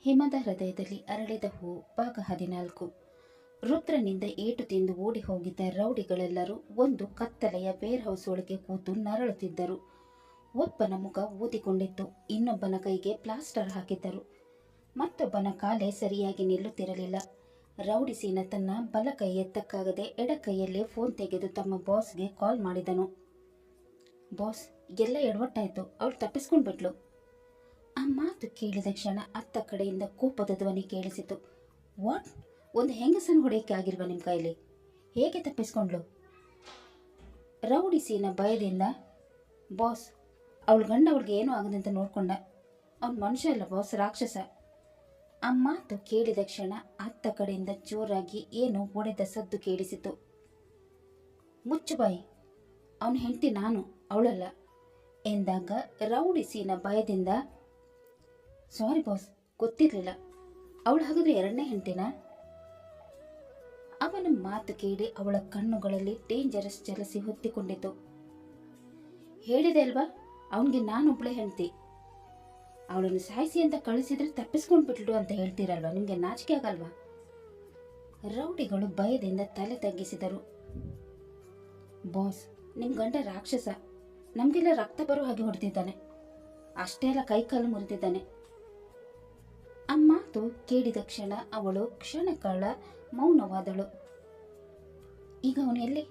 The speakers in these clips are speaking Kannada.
ಹಿಮದ ಹೃದಯದಲ್ಲಿ ಅರಳಿದ ಹೂ ಭಾಗ 14. ರುದ್ರನಿಂದ ಏಟು ತಿಂದು ಓಡಿ ಹೋಗಿದ್ದ ರೌಡಿಗಳೆಲ್ಲರೂ ಒಂದು ಕತ್ತಲೆಯ ವೇರ್ಹೌಸ್ ಒಳಗೆ ಕೂತು ನರಳುತ್ತಿದ್ದರು. ಒಬ್ಬನ ಮುಖ ಊದಿಕೊಂಡಿತ್ತು, ಇನ್ನೊಬ್ಬನ ಕೈಗೆ ಪ್ಲಾಸ್ಟರ್ ಹಾಕಿದ್ದರು, ಮತ್ತೊಬ್ಬನ ಕಾಲೇ ಸರಿಯಾಗಿ ನಿಲ್ಲುತ್ತಿರಲಿಲ್ಲ. ರೌಡಿ ಸೀನ ತನ್ನ ಬಲ ಕೈ ಎತ್ತಕ್ಕಾಗದೆ ಎಡ ಕೈಯಲ್ಲೇ ಫೋನ್ ತೆಗೆದು ತಮ್ಮ ಬಾಸ್ಗೆ ಕಾಲ್ ಮಾಡಿದನು. ಬಾಸ್, ಎಲ್ಲ ಎಡವಟ್ಟಾಯಿತು, ಅವಳು ತಪ್ಪಿಸ್ಕೊಂಡು ಬಿಟ್ಲು. ಆ ಮಾತು ಕೇಳಿದ ಕ್ಷಣ ಅತ್ತ ಕಡೆಯಿಂದ ಕೋಪದ ಧ್ವನಿ ಕೇಳಿಸಿತು. ವಾಟ್? ಒಂದು ಹೆಂಗಸನ್ನು ಹೊಡೆಯಕ್ಕೆ ಆಗಿಲ್ವಾ ನಿಮ್ಮ ಕೈಲಿ? ಹೇಗೆ ತಪ್ಪಿಸ್ಕೊಂಡ್ಲು? ರೌಡಿ ಸೀನ ಭಯದಿಂದ, ಬಾಸ್, ಅವಳ ಗಂಡ ಅವಳಿಗೆ ಏನೂ ಆಗದಂತ ನೋಡ್ಕೊಂಡ. ಅವನು ಮನುಷ್ಯ ಅಲ್ಲ ಬಾಸ್, ರಾಕ್ಷಸ. ಆ ಮಾತು ಕೇಳಿದ ಕ್ಷಣ ಅತ್ತ ಕಡೆಯಿಂದ ಜೋರಾಗಿ ಏನೋ ಒಡೆದ ಸದ್ದು ಕೇಳಿಸಿತು. ಮುಚ್ಚು ಬಾಯಿ, ಅವನ ಹೆಂಡತಿ ನಾನು, ಅವಳಲ್ಲ ಎಂದಾಗ ರೌಡಿ ಸೀನ ಭಯದಿಂದ, ಸಾರಿ ಬಾಸ್, ಗೊತ್ತಿರಲಿಲ್ಲ. ಅವಳು ಹಾಗಾದ್ರೆ ಎರಡನೇ ಹೆಂಡತಿನ? ಅವನ ಮಾತು ಕೇಳಿ ಅವಳ ಕಣ್ಣುಗಳಲ್ಲಿ ಡೇಂಜರಸ್ ಜಲಸಿ ಹೊತ್ತಿಕೊಂಡಿತು. ಹೇಳಿದೆ ಅಲ್ವಾ, ಅವನಿಗೆ ನಾನೊಬ್ಬಳೇ ಹೆಂಡತಿ. ಅವಳನ್ನು ಸಾಯಿಸಿ ಅಂತ ಕಳಿಸಿದ್ರೆ ತಪ್ಪಿಸ್ಕೊಂಡು ಬಿಟ್ಲು ಅಂತ ಹೇಳ್ತೀರಲ್ವಾ, ನಿಮಗೆ ನಾಚಿಕೆ ಆಗಲ್ವಾ? ರೌಡಿಗಳು ಭಯದಿಂದ ತಲೆ ತಗ್ಗಿಸಿದರು. ಬಾಸ್, ನಿಮ್ಮ ಗಂಡ ರಾಕ್ಷಸ, ನಮಗೆಲ್ಲ ರಕ್ತ ಬರೋ ಹಾಗೆ ಹೊಡೆದಿದ್ದಾನೆ, ಅಷ್ಟೇ ಅಲ್ಲ ಕೈ ಕಾಲು ಮುರಿದಿದ್ದಾನೆ. ಆ ಮಾತು ಕೇಳಿದ ಕ್ಷಣ ಅವಳು ಕ್ಷಣಕಾಲ ಮೌನವಾದಳು. ಈಗ ಅವನು ಎಲ್ಲಿ?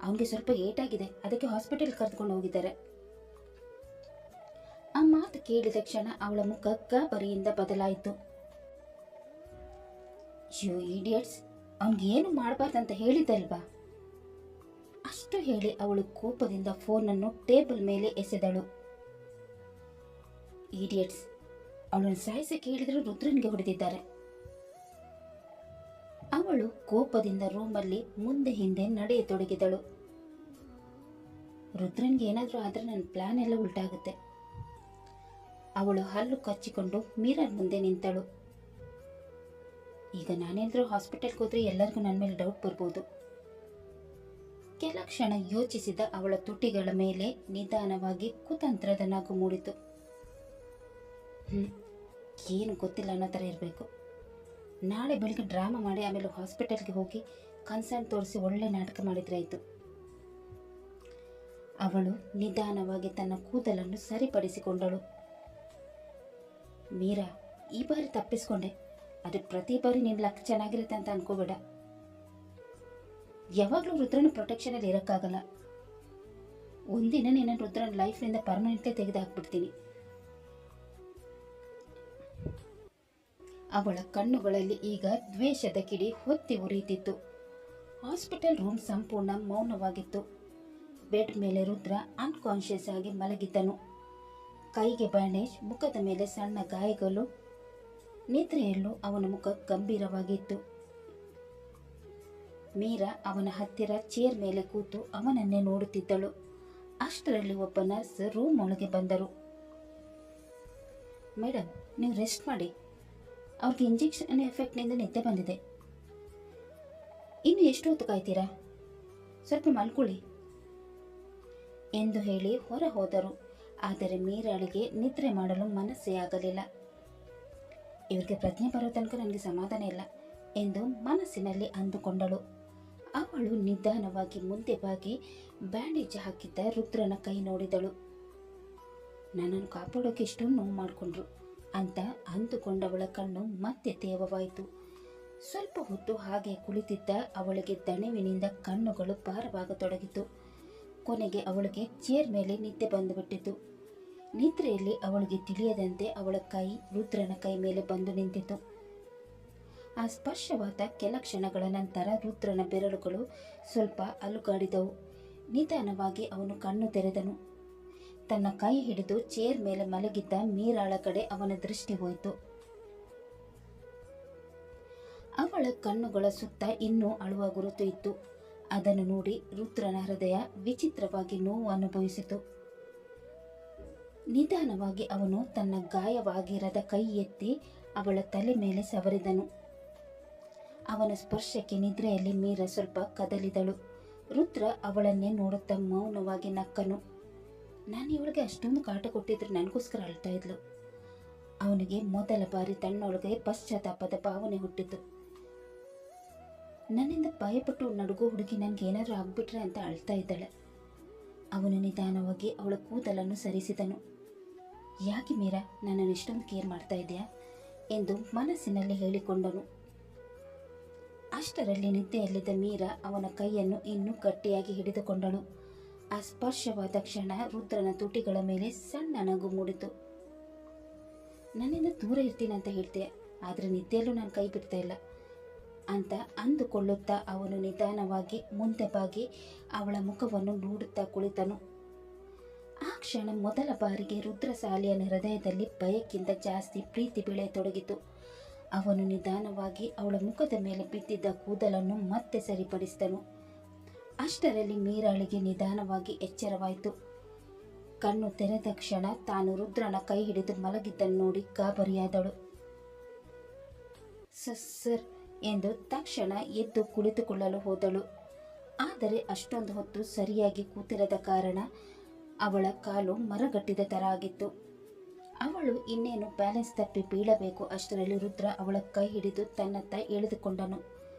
ಅವನಿಗೆ ಸ್ವಲ್ಪ ಏಟಾಗಿದೆ, ಅದಕ್ಕೆ ಹಾಸ್ಪಿಟಲ್ ಕರೆದುಕೊಂಡು ಹೋಗಿದ್ದಾರೆ. ಆ ಮಾತು ಕೇಳಿದ ಕ್ಷಣ ಅವಳ ಮುಖ ಗಾಬರಿಯಿಂದ ಬದಲಾಯಿತು. ಯು ಇಡಿಯಟ್ಸ್, ಅವನಿಗೆ ಏನು ಮಾಡಬಾರ್ದಂತ ಹೇಳಿದಲ್ವಾ? ಅಷ್ಟು ಹೇಳಿ ಅವಳು ಕೋಪದಿಂದ ಫೋನನ್ನು ಟೇಬಲ್ ಮೇಲೆ ಎಸೆದಳು. ಇಡಿಯಟ್ಸ್, ಅವಳನ್ನು ಸಾಯಿಸಕ್ಕೆ ಹೇಳಿದ್ರು ರುದ್ರನಿಗೆ ಹೊಡೆದಿದ್ದಾರೆ. ಅವಳು ಕೋಪದಿಂದ ರೂಮಲ್ಲಿ ಮುಂದೆ ಹಿಂದೆ ನಡೆಯತೊಡಗಿದಳು. ರುದ್ರನ್ಗೆ ಏನಾದರೂ ಆದರೆ ನನ್ನ ಪ್ಲಾನ್ ಎಲ್ಲ ಉಲ್ಟಾಗುತ್ತೆ. ಅವಳು ಹಲ್ಲು ಕಚ್ಚಿಕೊಂಡು ಮಿರರ್ ಮುಂದೆ ನಿಂತಳು. ಈಗ ನಾನೇನಾದರೂ ಹಾಸ್ಪಿಟಲ್ಗೆ ಹೋದ್ರೆ ಎಲ್ಲರಿಗೂ ನನ್ನ ಮೇಲೆ ಡೌಟ್ ಬರ್ಬೋದು. ಕೆಲ ಕ್ಷಣ ಯೋಚಿಸಿದ ಅವಳ ತುಟಿಗಳ ಮೇಲೆ ನಿಧಾನವಾಗಿ ಕುತಂತ್ರದ ನಗು ಮೂಡಿತು. ಏನು ಗೊತ್ತಿಲ್ಲ ಅನ್ನೋ ಥರ ಇರಬೇಕು. ನಾಳೆ ಬೆಳಿಗ್ಗೆ ಡ್ರಾಮಾ ಮಾಡಿ ಆಮೇಲೆ ಹಾಸ್ಪಿಟಲ್ಗೆ ಹೋಗಿ ಕನ್ಸರ್ನ್ ತೋರಿಸಿ ಒಳ್ಳೆ ನಾಟಕ ಮಾಡಿದ್ರಾಯಿತು. ಅವಳು ನಿಧಾನವಾಗಿ ತನ್ನ ಕೂದಲನ್ನು ಸರಿಪಡಿಸಿಕೊಂಡಳು. ಮೀರಾ, ಈ ಬಾರಿ ತಪ್ಪಿಸ್ಕೊಂಡೆ, ಅದು ಪ್ರತಿ ಬಾರಿ ನಿನ್ನ ಲಕ್ ಚೆನ್ನಾಗಿರುತ್ತೆ ಅಂತ ಅನ್ಕೋಬೇಡ. ಯಾವಾಗಲೂ ರುದ್ರನ ಪ್ರೊಟೆಕ್ಷನಲ್ಲಿ ಇರೋಕ್ಕಾಗಲ್ಲ. ಒಂದಿನ ನಿನ್ನ ರುದ್ರನ ಲೈಫ್ನಿಂದ ಪರ್ಮನೆಂಟ್ಲಿ ತೆಗೆದು ಹಾಕ್ಬಿಡ್ತೀನಿ. ಅವಳ ಕಣ್ಣುಗಳಲ್ಲಿ ಈಗ ದ್ವೇಷದ ಕಿಡಿ ಹೊತ್ತಿ ಉರಿಯುತ್ತಿತ್ತು. ಹಾಸ್ಪಿಟಲ್ ರೂಮ್ ಸಂಪೂರ್ಣ ಮೌನವಾಗಿತ್ತು. ಬೆಡ್ ಮೇಲೆ ರುದ್ರ ಅನ್ಕಾನ್ಷಿಯಸ್ ಆಗಿ ಮಲಗಿದ್ದನು. ಕೈಗೆ ಬ್ಯಾಂಡೇಜ್, ಮುಖದ ಮೇಲೆ ಸಣ್ಣ ಗಾಯಗಳು. ನಿದ್ರೆಯಲ್ಲೂ ಅವನ ಮುಖ ಗಂಭೀರವಾಗಿತ್ತು. ಮೀರಾ ಅವನ ಹತ್ತಿರ ಚೇರ್ ಮೇಲೆ ಕೂತು ಅವನನ್ನೇ ನೋಡುತ್ತಿದ್ದಳು. ಅಷ್ಟರಲ್ಲಿ ಒಬ್ಬ ನರ್ಸ್ ರೂಮ್ ಒಳಗೆ ಬಂದರು. ಮೇಡಮ್, ನೀವು ರೆಸ್ಟ್ ಮಾಡಿ, ಅವ್ರಿಗೆ ಇಂಜೆಕ್ಷನ್ ಎಫೆಕ್ಟ್ನಿಂದ ನಿದ್ದೆ ಬಂದಿದೆ. ಇನ್ನು ಎಷ್ಟು ಹೊತ್ತು ಕಾಯ್ತೀರಾ? ಸ್ವಲ್ಪ ಮಲ್ಕೊಳ್ಳಿ ಎಂದು ಹೇಳಿ ಹೊರ ಹೋದರು. ಆದರೆ ಮೀರಾಳಿಗೆ ನಿದ್ರೆ ಮಾಡಲು ಮನಸ್ಸೇ ಆಗಲಿಲ್ಲ. ಇವರಿಗೆ ಪ್ರಜ್ಞೆ ಬರೋ ತನಕ ನನಗೆ ಸಮಾಧಾನ ಇಲ್ಲ ಎಂದು ಮನಸ್ಸಿನಲ್ಲಿ ಅಂದುಕೊಂಡಳು. ಅವಳು ನಿಧಾನವಾಗಿ ಮುಂದೆ ಬಾಗಿ ಬ್ಯಾಂಡೇಜ್ ಹಾಕಿದ್ದ ರುದ್ರನ ಕೈ ನೋಡಿದಳು. ನನ್ನನ್ನು ಕಾಪಾಡೋಕೆ ಇಷ್ಟೊಂದು ನೋವು ಮಾಡಿಕೊಂಡ್ರು ಅಂತ ಅಂದುಕೊಂಡವಳ ಕಣ್ಣು ಮತ್ತೆ ತೇವವಾಯಿತು. ಸ್ವಲ್ಪ ಹೊತ್ತು ಹಾಗೆ ಕುಳಿತಿದ್ದ ಅವಳಿಗೆ ದಣಿವಿನಿಂದ ಕಣ್ಣುಗಳು ಭಾರವಾಗತೊಡಗಿತು. ಕೊನೆಗೆ ಅವಳಿಗೆ ಚೇರ್ ಮೇಲೆ ನಿದ್ದೆ ಬಂದುಬಿಟ್ಟಿತು. ನಿದ್ರೆಯಲ್ಲಿ ಅವಳಿಗೆ ತಿಳಿಯದಂತೆ ಅವಳ ಕೈ ರುದ್ರನ ಕೈ ಮೇಲೆ ಬಂದು ನಿಂತಿತು. ಆ ಸ್ಪರ್ಶವಾದ ಕೆಲ ಕ್ಷಣಗಳ ನಂತರ ರುದ್ರನ ಬೆರಳುಗಳು ಸ್ವಲ್ಪ ಅಲುಗಾಡಿದವು. ನಿಧಾನವಾಗಿ ಅವನು ಕಣ್ಣು ತೆರೆದನು. ತನ್ನ ಕೈ ಹಿಡಿದು ಚೇರ್ ಮೇಲೆ ಮಲಗಿದ್ದ ಮೀರಾಳ ಕಡೆ ಅವನ ದೃಷ್ಟಿ ಹೋಯಿತು. ಅವಳ ಕಣ್ಣುಗಳ ಸುತ್ತ ಇನ್ನೂ ಅಳುವ ಗುರುತು ಇತ್ತು. ಅದನ್ನು ನೋಡಿ ರುದ್ರನ ಹೃದಯ ವಿಚಿತ್ರವಾಗಿ ನೋವು ಅನುಭವಿಸಿತು. ನಿಧಾನವಾಗಿ ಅವನು ತನ್ನ ಗಾಯವಾಗಿರದ ಕೈ ಎತ್ತಿ ಅವಳ ತಲೆ ಮೇಲೆ ಸವರಿದನು. ಅವನ ಸ್ಪರ್ಶಕ್ಕೆ ನಿದ್ರೆಯಲ್ಲಿ ಮೀರಾ ಸ್ವಲ್ಪ ಕದಲಿದಳು. ರುದ್ರ ಅವಳನ್ನೇ ನೋಡುತ್ತಾ ಮೌನವಾಗಿ ನಕ್ಕನು. ನಾನು ಇವಳಿಗೆ ಅಷ್ಟೊಂದು ಕಾಟ ಕೊಟ್ಟಿದ್ರೆ ನನಗೋಸ್ಕರ ಅಳ್ತಾ ಇದ್ಲು. ಅವನಿಗೆ ಮೊದಲ ಬಾರಿ ತನ್ನೊಳಗೆ ಪಶ್ಚಾತ್ತಾಪದ ಭಾವನೆ ಹುಟ್ಟಿತು. ನನ್ನಿಂದ ಭಯಪಟ್ಟು ನಡುಗೋ ಹುಡುಗಿ ನನಗೇನಾದರೂ ಆಗ್ಬಿಟ್ರೆ ಅಂತ ಅಳ್ತಾ ಇದ್ದಾಳೆ. ಅವನು ನಿಧಾನವಾಗಿ ಅವಳ ಕೂದಲನ್ನು ಸರಿಸಿದನು. ಯಾಕೆ ಮೀರಾ, ನನ್ನನ್ನು ಇಷ್ಟೊಂದು ಕೇರ್ ಮಾಡ್ತಾ ಇದೆಯಾ ಎಂದು ಮನಸ್ಸಿನಲ್ಲಿ ಹೇಳಿಕೊಂಡನು. ಅಷ್ಟರಲ್ಲಿ ನಿದ್ದೆಯಲ್ಲಿದ್ದ ಮೀರಾ ಅವನ ಕೈಯನ್ನು ಇನ್ನೂ ಗಟ್ಟಿಯಾಗಿ ಹಿಡಿದುಕೊಂಡಳು. ಆ ಸ್ಪರ್ಶವಾದ ಕ್ಷಣ ರುದ್ರನ ತುಟಿಗಳ ಮೇಲೆ ಸಣ್ಣ ನಗು ಮೂಡಿತು. ನನ್ನಿಂದ ದೂರ ಇರ್ತೀನಿ ಅಂತ ಹೇಳ್ತೀಯ, ಆದರೆ ನಿದ್ದೆಯಲ್ಲೂ ನಾನು ಕೈ ಬಿಡ್ತಾ ಇಲ್ಲ ಅಂತ ಅಂದುಕೊಳ್ಳುತ್ತಾ ಅವನು ನಿಧಾನವಾಗಿ ಮುಂದೆ ಬಾಗಿ ಅವಳ ಮುಖವನ್ನು ನೋಡುತ್ತಾ ಕುಳಿತನು. ಆ ಕ್ಷಣ ಮೊದಲ ಬಾರಿಗೆ ರುದ್ರ ಸಾಲಿಯನ ಹೃದಯದಲ್ಲಿ ಭಯಕ್ಕಿಂತ ಜಾಸ್ತಿ ಪ್ರೀತಿ ಬೆಳೆಯತೊಡಗಿತು. ಅವನು ನಿಧಾನವಾಗಿ ಅವಳ ಮುಖದ ಮೇಲೆ ಬಿದ್ದಿದ್ದ ಕೂದಲನ್ನು ಮತ್ತೆ ಸರಿಪಡಿಸಿದನು. ಅಷ್ಟರಲ್ಲಿ ಮೀರಾಳಿಗೆ ನಿಧಾನವಾಗಿ ಎಚ್ಚರವಾಯಿತು. ಕಣ್ಣು ತೆರೆದ ಕ್ಷಣ ತಾನು ರುದ್ರನ ಕೈ ಹಿಡಿದು ಮಲಗಿದ್ದನ್ನು ನೋಡಿ ಗಾಬರಿಯಾದಳು. ಸರ್ ಎಂದು ತಕ್ಷಣ ಎದ್ದು ಕುಳಿತುಕೊಳ್ಳಲು ಹೋದಳು. ಆದರೆ ಅಷ್ಟೊಂದು ಹೊತ್ತು ಸರಿಯಾಗಿ ಕೂತಿರದ ಕಾರಣ ಅವಳ ಕಾಲು ಮರಗಟ್ಟಿದ ಥರ ಆಗಿತ್ತು. ಅವಳು ಇನ್ನೇನು ಬ್ಯಾಲೆನ್ಸ್ ತಪ್ಪಿ ಬೀಳಬೇಕು. ಅಷ್ಟರಲ್ಲಿ ರುದ್ರ ಅವಳ ಕೈ ಹಿಡಿದು ತನ್ನತ್ತ ಎಳೆದುಕೊಂಡನು.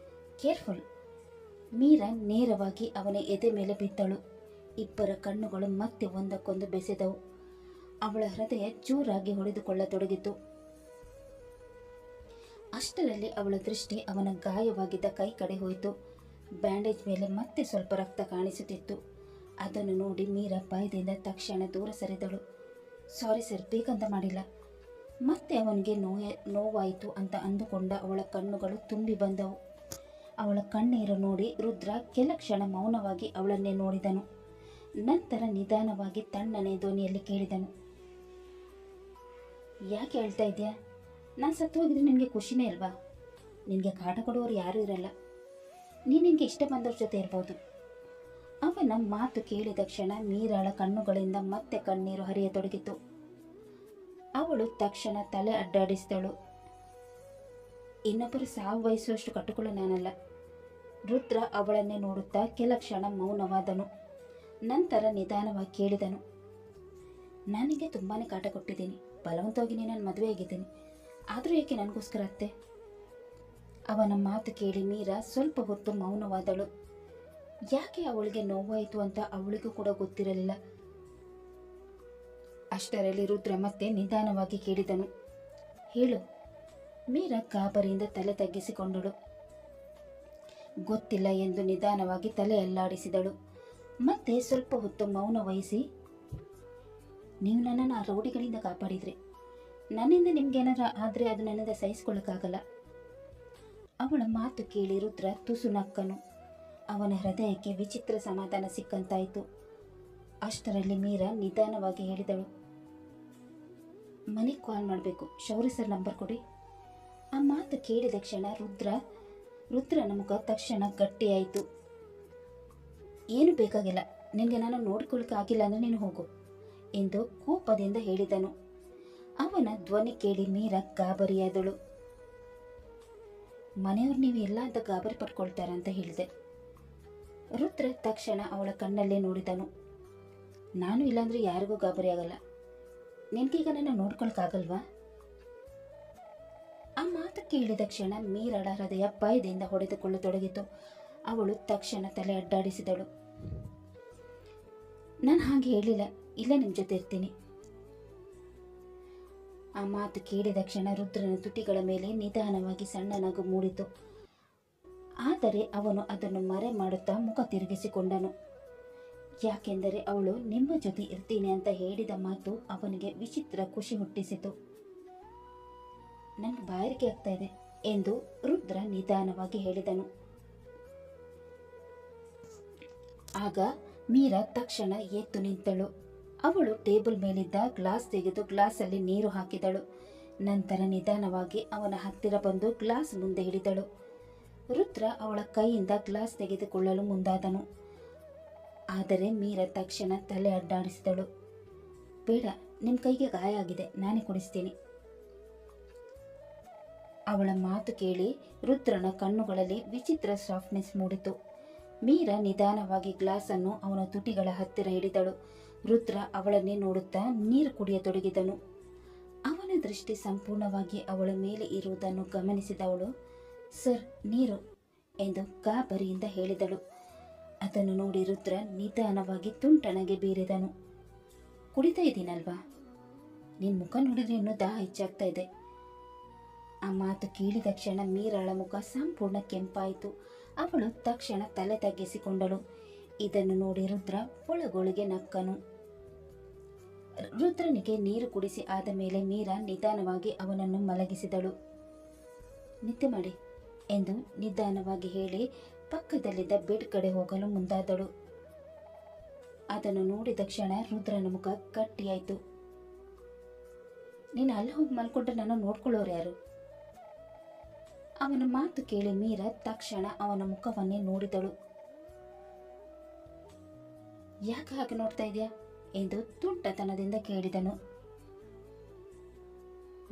ಕೇರ್ಫುಲ್. ಮೀರಾ ನೇರವಾಗಿ ಅವನ ಎದೆ ಮೇಲೆ ಬಿದ್ದಳು. ಇಬ್ಬರ ಕಣ್ಣುಗಳು ಮತ್ತೆ ಒಂದಕ್ಕೊಂದು ಬೆಸೆದವು. ಅವಳ ಹೃದಯ ಜೋರಾಗಿ ಹೊಡೆದುಕೊಳ್ಳತೊಡಗಿತು. ಅಷ್ಟರಲ್ಲಿ ಅವಳ ದೃಷ್ಟಿ ಅವನ ಗಾಯವಾಗಿದ್ದ ಕೈ ಕಡೆ ಹೋಯಿತು. ಬ್ಯಾಂಡೇಜ್ ಮೇಲೆ ಮತ್ತೆ ಸ್ವಲ್ಪ ರಕ್ತ ಕಾಣಿಸುತ್ತಿತ್ತು. ಅದನ್ನು ನೋಡಿ ಮೀರಾ ಭಯದಿಂದ ತಕ್ಷಣ ದೂರ ಸರಿದಳು. ಸಾರಿ ಸರ್, ಬೇಕಂತ ಮಾಡಿಲ್ಲ. ಮತ್ತೆ ಅವನಿಗೆ ನೋವಾಯಿತು ಅಂತ ಅಂದುಕೊಂಡ ಅವಳ ಕಣ್ಣುಗಳು ತುಂಬಿ ಬಂದವು. ಅವಳ ಕಣ್ಣೀರು ನೋಡಿ ರುದ್ರ ಕೆಲ ಕ್ಷಣ ಮೌನವಾಗಿ ಅವಳನ್ನೇ ನೋಡಿದನು. ನಂತರ ನಿಧಾನವಾಗಿ ತಣ್ಣನೆ ಧ್ವನಿಯಲ್ಲಿ ಕೇಳಿದನು, ಯಾಕೆ ಹೇಳ್ತಾ ಇದೆಯಾ? ನಾನು ಸತ್ತು ಹೋಗಿದ್ರೆ ನಿನಗೆ ಖುಷಿನೇ ಅಲ್ವಾ? ನಿನಗೆ ಕಾಟ ಕೊಡುವವರು ಯಾರೂ ಇರಲ್ಲ. ನಿನಗೆ ಇಷ್ಟ ಬಂದವ್ರ ಜೊತೆ ಇರ್ಬೋದು. ಅವನ ಮಾತು ಕೇಳಿದ ಕ್ಷಣ ಮೀರಾಳ ಕಣ್ಣುಗಳಿಂದ ಮತ್ತೆ ಕಣ್ಣೀರು ಹರಿಯತೊಡಗಿತು. ಅವಳು ತಕ್ಷಣ ತಲೆ ಅಡ್ಡಾಡಿಸಿದಳು. ಇನ್ನೊಬ್ಬರು ಸಾವು ಬಯಸುವಷ್ಟು ಕಟ್ಟುಕೊಳ್ಳೋ ನಾನಲ್ಲ. ರುದ್ರ ಅವಳನ್ನೇ ನೋಡುತ್ತಾ ಕೆಲ ಕ್ಷಣ ಮೌನವಾದನು. ನಂತರ ನಿಧಾನವಾಗಿ ಕೇಳಿದನು, ನನಗೆ ತುಂಬಾ ಕಾಟ ಕೊಟ್ಟಿದ್ದೀನಿ. ಬಲವಂತವಾಗಿ ನಾನು ಮದುವೆ ಆಗಿದ್ದೀನಿ. ಆದರೂ ಏಕೆ ನನಗೋಸ್ಕರ ಅತ್ತೆ? ಅವನ ಮಾತು ಕೇಳಿ ಮೀರಾ ಸ್ವಲ್ಪ ಹೊತ್ತು ಮೌನವಾದಳು. ಯಾಕೆ ಅವಳಿಗೆ ನೋವಾಯಿತು ಅಂತ ಅವಳಿಗೂ ಕೂಡ ಗೊತ್ತಿರಲಿಲ್ಲ. ಅಷ್ಟರಲ್ಲಿ ರುದ್ರ ಮತ್ತೆ ನಿಧಾನವಾಗಿ ಕೇಳಿದನು, ಹೇಳು. ಮೀರಾ ಗಾಬರಿಯಿಂದ ತಲೆ ತಗ್ಗಿಸಿಕೊಂಡಳು. ಗೊತ್ತಿಲ್ಲ ಎಂದು ನಿಧಾನವಾಗಿ ತಲೆ ಅಲ್ಲಾಡಿಸಿದಳು. ಮತ್ತೆ ಸ್ವಲ್ಪ ಹೊತ್ತು ಮೌನ ವಹಿಸಿ, ನೀವು ನನ್ನನ್ನು ಆ ರೌಡಿಗಳಿಂದ ಕಾಪಾಡಿದ್ರಿ. ನನ್ನಿಂದ ನಿಮ್ಗೇನಾರ ಆದರೆ ಅದು ನನ್ನಿಂದ ಸಹಿಸ್ಕೊಳ್ಳೋಕ್ಕಾಗಲ್ಲ. ಅವಳ ಮಾತು ಕೇಳಿ ರುದ್ರ ತುಸು ನಕ್ಕನು. ಅವನ ಹೃದಯಕ್ಕೆ ವಿಚಿತ್ರ ಸಮಾಧಾನ ಸಿಕ್ಕಂತಾಯಿತು. ಅಷ್ಟರಲ್ಲಿ ಮೀರಾ ನಿಧಾನವಾಗಿ ಹೇಳಿದಳು, ಮನೆಗೆ ಕಾಲ್ ಮಾಡಬೇಕು. ಶೌರ್ಯ ಸರ್ ನಂಬರ್ ಕೊಡಿ. ಆ ಮಾತು ಕೇಳಿದ ಕ್ಷಣ ರುದ್ರನ ಮುಖ ತಕ್ಷಣ ಗಟ್ಟಿಯಾಯಿತು. ಏನು ಬೇಕಾಗಿಲ್ಲ, ನಿನಗೆ ನಾನು ನೋಡ್ಕೊಳ್ಳೋಕೆ ಆಗಿಲ್ಲ ಅಂದರೆ ನೀನು ಹೋಗು ಎಂದು ಕೋಪದಿಂದ ಹೇಳಿದನು. ಅವನ ಧ್ವನಿ ಕೇಳಿ ಮೀರಾ ಗಾಬರಿಯಾದಳು. ಮನೆಯವ್ರು ನೀವು ಎಲ್ಲ ಅಂತ ಗಾಬರಿ ಪಡ್ಕೊಳ್ತಾರ ಅಂತ ಹೇಳಿದೆ. ರುದ್ರ ತಕ್ಷಣ ಅವಳ ಕಣ್ಣಲ್ಲೇ ನೋಡಿದನು. ನಾನು ಇಲ್ಲಾಂದ್ರೆ ಯಾರಿಗೂ ಗಾಬರಿ ಆಗಲ್ಲ. ನಿನ್ಗೀಗ ನನ್ನ ನೋಡ್ಕೊಳಕ್ಕಾಗಲ್ವಾ? ಆ ಮಾತು ಕೇಳಿದ ಕ್ಷಣ ಮೀರಾಳ ಹೃದಯ ಭಯದಿಂದ ಹೊಡೆದುಕೊಳ್ಳತೊಡಗಿತು. ಅವಳು ತಕ್ಷಣ ತಲೆ ಅಡ್ಡಾಡಿಸಿದಳು. ನಾನು ಹಾಗೆ ಹೇಳಿಲ್ಲ, ಇಲ್ಲ ನಿಮ್ಮ ಜೊತೆ ಇರ್ತೀನಿ. ಆ ಮಾತು ಕೇಳಿದ ಕ್ಷಣ ರುದ್ರನ ತುಟಿಗಳ ಮೇಲೆ ನಿಧಾನವಾಗಿ ಸಣ್ಣ ನಗು ಮೂಡಿತು. ಆದರೆ ಅವನು ಅದನ್ನು ಮರೆ ಮಾಡುತ್ತಾ ಮುಖ ತಿರುಗಿಸಿಕೊಂಡನು. ಯಾಕೆಂದರೆ ಅವಳು ನಿಮ್ಮ ಜೊತೆ ಇರ್ತೀನಿ ಅಂತ ಹೇಳಿದ ಮಾತು ಅವನಿಗೆ ವಿಚಿತ್ರ ಖುಷಿ ಹುಟ್ಟಿಸಿತು. ನನಗೆ ಬಾಯಾರಿಕೆ ಆಗ್ತಾ ಇದೆ ಎಂದು ರುದ್ರ ನಿಧಾನವಾಗಿ ಹೇಳಿದನು. ಆಗ ಮೀರಾ ತಕ್ಷಣ ಎದ್ದು ನಿಂತಳು. ಅವಳು ಟೇಬಲ್ ಮೇಲಿದ್ದ ಗ್ಲಾಸ್ ತೆಗೆದು ಗ್ಲಾಸಲ್ಲಿ ನೀರು ಹಾಕಿದಳು. ನಂತರ ನಿಧಾನವಾಗಿ ಅವನ ಹತ್ತಿರ ಬಂದು ಗ್ಲಾಸ್ ಮುಂದೆ ಹಿಡಿದಳು. ರುದ್ರ ಅವಳ ಕೈಯಿಂದ ಗ್ಲಾಸ್ ತೆಗೆದುಕೊಳ್ಳಲು ಮುಂದಾದನು. ಆದರೆ ಮೀರಾ ತಕ್ಷಣ ತಲೆ ಅಡ್ಡಾಡಿಸಿದಳು. ಬೇಡ, ನಿಮ್ಮ ಕೈಗೆ ಗಾಯ ಆಗಿದೆ, ನಾನೇ ಕುಡಿಸ್ತೀನಿ. ಅವಳ ಮಾತು ಕೇಳಿ ರುದ್ರನ ಕಣ್ಣುಗಳಲ್ಲಿ ವಿಚಿತ್ರ ಸಾಫ್ಟ್ನೆಸ್ ಮೂಡಿತು. ಮೀರಾ ನಿಧಾನವಾಗಿ ಗ್ಲಾಸನ್ನು ಅವನ ತುಟಿಗಳ ಹತ್ತಿರ ಹಿಡಿದಳು. ರುದ್ರ ಅವಳನ್ನೇ ನೋಡುತ್ತಾ ನೀರು ಕುಡಿಯತೊಡಗಿದನು. ಅವನ ದೃಷ್ಟಿ ಸಂಪೂರ್ಣವಾಗಿ ಅವಳ ಮೇಲೆ ಇರುವುದನ್ನು ಗಮನಿಸಿದವಳು, ಸರ್, ನೀರು ಎಂದು ಗಾಬರಿಯಿಂದ ಹೇಳಿದಳು. ಅದನ್ನು ನೋಡಿ ರುದ್ರ ನಿಧಾನವಾಗಿ ತುಂಟಣಗೆ ಬೀರಿದನು. ಕುಡಿತಾ ಇದ್ದೀನಲ್ವಾ? ನಿನ್ನ ಮುಖ ನೋಡಿದ್ರೆ ಇನ್ನೂ ದಾಹ ಹೆಚ್ಚಾಗ್ತಾ ಇದೆ. ಆ ಮಾತು ಕೇಳಿದ ಕ್ಷಣ ಮೀರಾಳ ಮುಖ ಸಂಪೂರ್ಣ ಕೆಂಪಾಯಿತು. ಅವಳು ತಕ್ಷಣ ತಲೆ ತಗ್ಗಿಸಿಕೊಂಡಳು. ಇದನ್ನು ನೋಡಿ ರುದ್ರ ಒಳಗೊಳಗೆ ನಕ್ಕನು. ರುದ್ರನಿಗೆ ನೀರು ಕುಡಿಸಿ ಆದ ಮೇಲೆ ಮೀರಾ ನಿಧಾನವಾಗಿ ಅವನನ್ನು ಮಲಗಿಸಿದಳು. ನಿದ್ದೆ ಮಾಡಿ ಎಂದು ನಿಧಾನವಾಗಿ ಹೇಳಿ ಪಕ್ಕದಲ್ಲಿದ್ದ ಬೆಡ್ ಕಡೆ ಹೋಗಲು ಮುಂದಾದಳು. ಅದನ್ನು ನೋಡಿದ ಕ್ಷಣ ರುದ್ರನ ಮುಖ ಗಟ್ಟಿಯಾಯಿತು. ನೀನು ಅಲ್ಲಿ ಹೋಗಿ ಮಲ್ಕೊಂಡ್ರೆ ನಾನು ನೋಡ್ಕೊಳ್ಳೋರು ಯಾರು? ಅವನ ಮಾತು ಕೇಳಿ ಮೀರಾ ತಕ್ಷಣ ಅವನ ಮುಖವನ್ನೇ ನೋಡಿದಳು. ಯಾಕೆ ಹಾಗೆ ನೋಡ್ತಾ ಇದೆಯಾ ಎಂದು ತುಂಟತನದಿಂದ ಕೇಳಿದನು.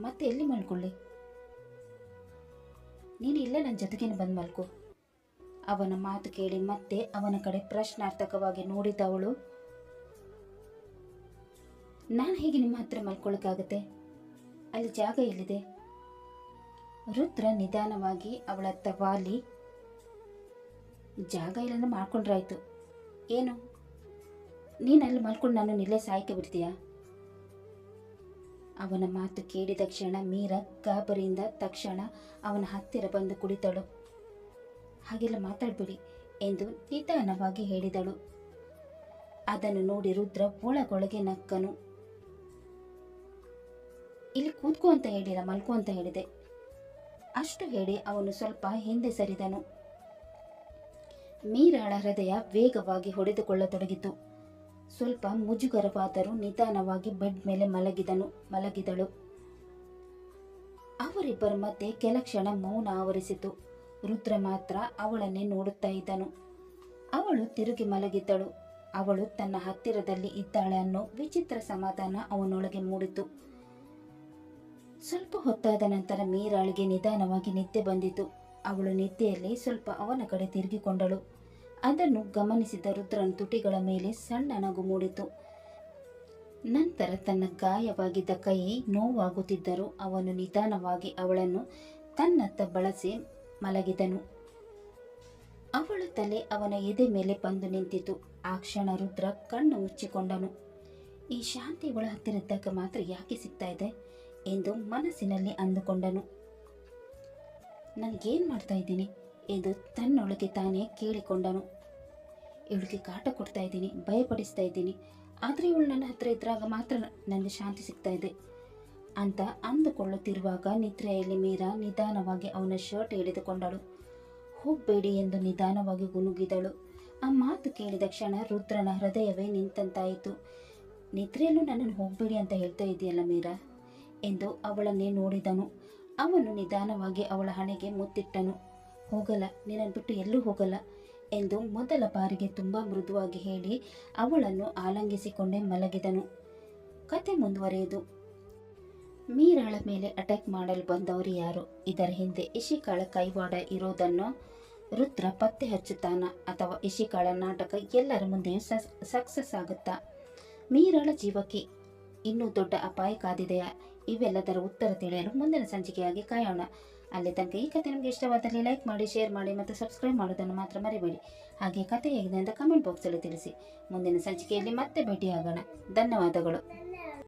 ಮತ್ತೆ ಎಲ್ಲಿ ಮಲ್ಕೊಳ್ಳಿ? ನೀನು ಇಲ್ಲೇ ನನ್ನ ಜೊತೆಗೇನು ಬಂದು ಮಲ್ಕೋ. ಅವನ ಮಾತು ಕೇಳಿ ಮತ್ತೆ ಅವನ ಕಡೆ ಪ್ರಶ್ನಾರ್ಥಕವಾಗಿ ನೋಡಿದವಳು, ನಾನು ಹೇಗೆ ನಿಮ್ಮ ಹತ್ರ ಮಲ್ಕೊಳ್ಳೋಕ್ಕಾಗತ್ತೆ? ಅಲ್ಲಿ ಜಾಗ ಎಲ್ಲಿದೆ? ರುದ್ರ ನಿಧಾನವಾಗಿ ಅವಳತ್ತ ವಾಲಿ, ಜಾಗ ಇಲ್ಲಂದ್ರೆ ಮಾಡ್ಕೊಂಡ್ರಾಯ್ತು. ಏನು, ನೀನು ಅಲ್ಲಿ ಮಲ್ಕೊಂಡು ನಾನು ನಿಲ್ಲೇ ಸಾಯ್ಕೆ ಬಿಡ್ತೀಯಾ? ಅವನ ಮಾತು ಕೇಳಿದ ಕ್ಷಣ ಮೀರಾ ಗಾಬರಿಯಿಂದ ತಕ್ಷಣ ಅವನ ಹತ್ತಿರ ಬಂದು ಕುಳಿತಳು. ಹಾಗೆಲ್ಲ ಮಾತಾಡಬೇಡಿ ಎಂದು ನಿಧಾನವಾಗಿ ಹೇಳಿದಳು. ಅದನ್ನು ನೋಡಿ ರುದ್ರ ಒಳಗೊಳಗೆ ನಕ್ಕನು. ಇಲ್ಲಿ ಕೂತ್ಕೋ ಅಂತ ಹೇಳಿಲ್ಲ, ಮಲ್ಕೋ ಅಂತ ಹೇಳಿದೆ. ಅಷ್ಟು ಹೇಳಿ ಅವನು ಸ್ವಲ್ಪ ಹಿಂದೆ ಸರಿದನು. ಮೀರಾಳ ಹೃದಯ ವೇಗವಾಗಿ ಹೊಡೆದುಕೊಳ್ಳತೊಡಗಿತು. ಸ್ವಲ್ಪ ಮುಜುಗರವಾದರೂ ನಿಧಾನವಾಗಿ ಬೆಡ್ ಮೇಲೆ ಮಲಗಿದಳು. ಅವರಿಬ್ಬರ ಮಧ್ಯೆ ಕೆಲ ಕ್ಷಣ ಮೌನ ಆವರಿಸಿತು. ರುದ್ರ ಮಾತ್ರ ಅವಳನ್ನೇ ನೋಡುತ್ತಾ ಇದ್ದನು. ಅವಳು ತಿರುಗಿ ಮಲಗಿದ್ದಳು. ಅವಳು ತನ್ನ ಹತ್ತಿರದಲ್ಲಿ ಇದ್ದಾಳೆ ಅನ್ನೋ ವಿಚಿತ್ರ ಸಮಾಧಾನ ಅವನೊಳಗೆ ಮೂಡಿತು. ಸ್ವಲ್ಪ ಹೊತ್ತಾದ ನಂತರ ಮೀರಾಳಿಗೆ ನಿಧಾನವಾಗಿ ನಿದ್ದೆ ಬಂದಿತು. ಅವಳು ನಿದ್ದೆಯಲ್ಲಿ ಸ್ವಲ್ಪ ಅವನ ಕಡೆ ತಿರುಗಿಕೊಂಡಳು. ಅದನ್ನು ಗಮನಿಸಿದ ರುದ್ರನ ತುಟಿಗಳ ಮೇಲೆ ಸಣ್ಣ ನಗು ಮೂಡಿತು. ನಂತರ ತನ್ನ ಗಾಯವಾಗಿದ್ದ ಕೈ ನೋವಾಗುತ್ತಿದ್ದರೂ ಅವನು ನಿಧಾನವಾಗಿ ಅವಳನ್ನು ತನ್ನತ್ತ ಬಳಸಿ ಮಲಗಿದನು. ಅವಳ ತಲೆ ಅವನ ಎದೆ ಮೇಲೆ ಬಂದು ನಿಂತಿತು. ಆ ಕ್ಷಣ ರುದ್ರ ಕಣ್ಣು ಮುಚ್ಚಿಕೊಂಡನು. ಈ ಶಾಂತಿ ಅವಳ ಹತ್ತಿರ ಇದ್ದಾಗ ಮಾತ್ರ ಯಾಕೆ ಸಿಗ್ತಾ ಇದೆ ಎಂದು ಮನಸ್ಸಿನಲ್ಲಿ ಅಂದುಕೊಂಡನು. ನನಗೇನು ಮಾಡ್ತಾ ಇದ್ದೀನಿ ಎಂದು ತನ್ನೊಳಗೆ ತಾನೇ ಕೇಳಿಕೊಂಡನು. ಇವಳಿಗೆ ಕಾಟ ಕೊಡ್ತಾ ಇದ್ದೀನಿ, ಭಯಪಡಿಸ್ತಾ ಇದ್ದೀನಿ, ಆದರೆ ಇವಳು ನನ್ನ ಹತ್ರ ಇದ್ದಾಗ ಮಾತ್ರ ನನಗೆ ಶಾಂತಿ ಸಿಗ್ತಾ ಇದೆ ಅಂತ ಅಂದುಕೊಳ್ಳುತ್ತಿರುವಾಗ ನಿದ್ರೆಯಲ್ಲಿ ಮೀರಾ ನಿಧಾನವಾಗಿ ಅವನ ಶರ್ಟ್ ಹಿಡಿದುಕೊಂಡಳು. ಹೋಗಬೇಡಿ ಎಂದು ನಿಧಾನವಾಗಿ ಗುನುಗಿದಳು. ಆ ಮಾತು ಕೇಳಿದ ಕ್ಷಣ ರುದ್ರನ ಹೃದಯವೇ ನಿಂತಂತಾಯಿತು. ನಿದ್ರೆಯಲ್ಲೂ ನನ್ನನ್ನು ಹೋಗಬೇಡಿ ಅಂತ ಹೇಳ್ತಾ ಇದೆಯಲ್ಲ ಮೀರಾ ಎಂದು ಅವಳನ್ನೇ ನೋಡಿದನು. ಅವನು ನಿಧಾನವಾಗಿ ಅವಳ ಹಣೆಗೆ ಮುತ್ತಿಟ್ಟನು. ಹೋಗಲ್ಲ, ನಿನ್ನನ್ನು ಬಿಟ್ಟು ಎಲ್ಲೂ ಹೋಗಲ್ಲ ಎಂದು ಮೊದಲ ಬಾರಿಗೆ ತುಂಬ ಮೃದುವಾಗಿ ಹೇಳಿ ಅವಳನ್ನು ಆಲಂಗಿಸಿಕೊಂಡೇ ಮಲಗಿದನು. ಕತೆ ಮುಂದುವರಿಯುವುದು. ಮೀರಾಳ ಮೇಲೆ ಅಟ್ಯಾಕ್ ಮಾಡಲು ಬಂದವರು ಯಾರು? ಇದರ ಹಿಂದೆ ಇಶಿಕಾಳ ಕೈವಾಡ ಇರೋದನ್ನು ರುದ್ರ ಪತ್ತೆ ಹಚ್ಚುತ್ತಾನ ಅಥವಾ ಇಶಿಕಾಳ ನಾಟಕ ಎಲ್ಲರ ಮುಂದೆಯೂ ಸಕ್ಸಸ್ ಆಗುತ್ತಾ? ಮೀರಾಳ ಜೀವಕ್ಕೆ ಇನ್ನೂ ದೊಡ್ಡ ಅಪಾಯ ಕಾದಿದೆಯಾ? ಇವೆಲ್ಲದರ ಉತ್ತರ ತಿಳಿಯಲು ಮುಂದಿನ ಸಂಚಿಕೆಯಾಗಿ ಕಾಯೋಣ. ಅಲ್ಲಿ ತನಕ ಈ ಕತೆ ನಿಮಗೆ ಇಷ್ಟವಾದಲ್ಲಿ ಲೈಕ್ ಮಾಡಿ, ಶೇರ್ ಮಾಡಿ ಮತ್ತು ಸಬ್ಸ್ಕ್ರೈಬ್ ಮಾಡೋದನ್ನು ಮಾತ್ರ ಮರಿಬೇಡಿ. ಹಾಗೆ ಕತೆ ಹೇಗಿದೆ ಅಂತ ಕಮೆಂಟ್ ಬಾಕ್ಸಲ್ಲಿ ತಿಳಿಸಿ. ಮುಂದಿನ ಸಂಚಿಕೆಯಲ್ಲಿ ಮತ್ತೆ ಭೇಟಿಯಾಗೋಣ. ಧನ್ಯವಾದಗಳು.